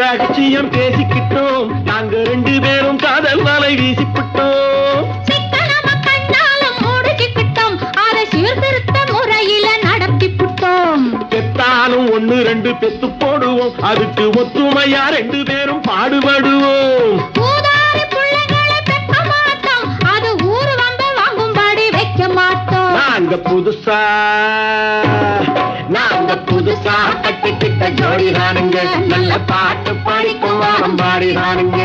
ரகசியம் பேசிக்கிட்டோம், நாங்க 2 பேரும் காதல் வலை வீசிக்கிட்டோம். சிக்கனமா கண்ணாலும் முடிச்சுக்கிட்டோம், அதை சீர்திருத்த முறையில நடத்திவிட்டோம். பெத்தாலும் 1 2 பெத்து போடுவோம், அதுக்கு ஒத்துமையா 2 பேரும் பாடுபடுவோம். ஊதாரி பிள்ளைகளை பெக்க மாட்டோம், அது ஊரு வந்து வாங்கும்படி வைக்க மாட்டோம். நாங்க புதுசா கட்டிக்கிட்ட ஜோடி தானுங்க, நல்ல பாட்டு படிக்கும் வாரம் பாடி தானுங்க.